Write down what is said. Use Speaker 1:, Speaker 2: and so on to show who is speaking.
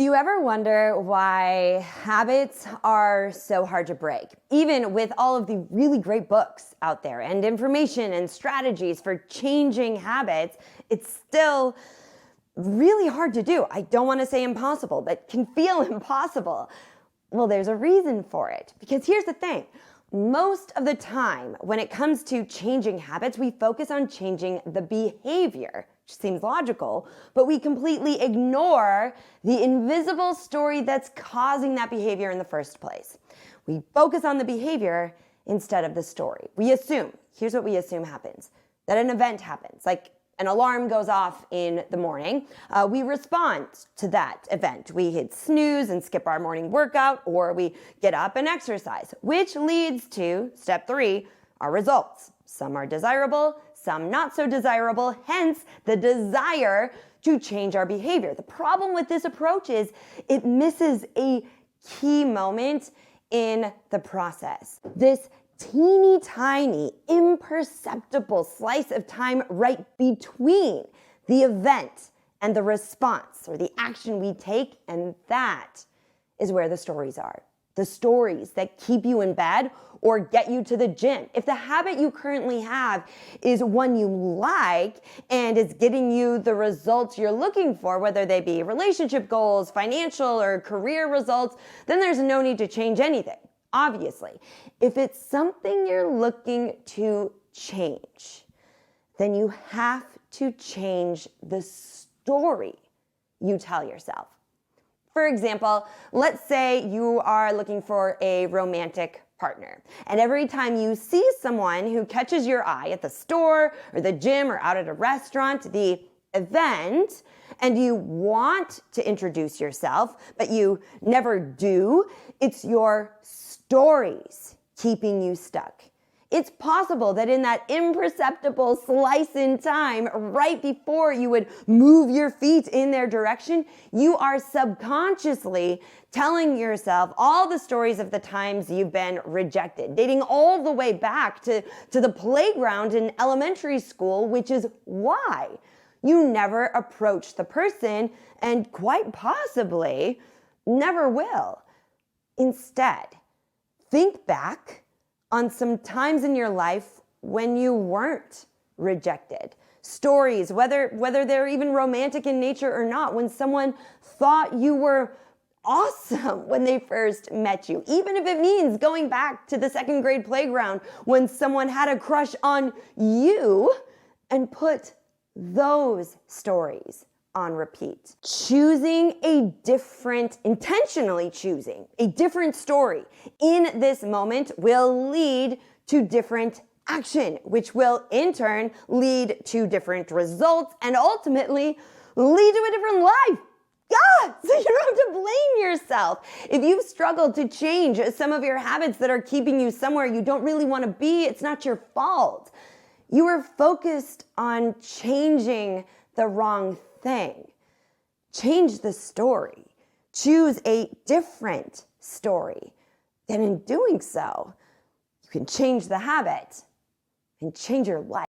Speaker 1: you ever wonder why habits are so hard to break? Even with all of the really great books out there and information and strategies for changing habits, it's still really hard to do. I don't want to say impossible, but can feel impossible. Well, there's a reason for it. Because here's the thing. Most of the time, when it comes to changing habits, we focus on changing the behavior, which seems logical, but we completely ignore the invisible story that's causing that behavior in the first place. We focus on the behavior instead of the story. We assume, here's what we assume happens, that an event happens, like an alarm goes off in the morning. We respond to that event. We hit snooze and skip our morning workout, or we get up and exercise, which leads to step 3, our results. Some are desirable, some not so desirable, hence the desire to change our behavior. The problem with this approach is it misses a key moment in the process. This teeny tiny, imperceptible slice of time right between the event and the response or the action we take, and that is where the stories are. The stories that keep you in bed or get you to the gym. If the habit you currently have is one you like and is getting you the results you're looking for, whether they be relationship goals, financial or career results, then there's no need to change anything. Obviously, if it's something you're looking to change, then you have to change the story you tell yourself. For example, let's say you are looking for a romantic partner, and every time you see someone who catches your eye at the store or the gym or out at a restaurant, the event, and you want to introduce yourself, but you never do, it's your stories keeping you stuck. It's possible that in that imperceptible slice in time, right before you would move your feet in their direction, you are subconsciously telling yourself all the stories of the times you've been rejected, dating all the way back to the playground in elementary school, which is why you never approach the person and quite possibly never will. Instead, think back on some times in your life when you weren't rejected. Stories, whether they're even romantic in nature or not, when someone thought you were awesome when they first met you. Even if it means going back to the second grade playground when someone had a crush on you, and put those stories on repeat. Intentionally choosing a different story in this moment will lead to different action, which will in turn lead to different results and ultimately lead to a different life. God, so you don't have to blame yourself. If you've struggled to change some of your habits that are keeping you somewhere you don't really want to be, it's not your fault. You were focused on changing the wrong thing. Change the story. Choose a different story. And in doing so, you can change the habit and change your life.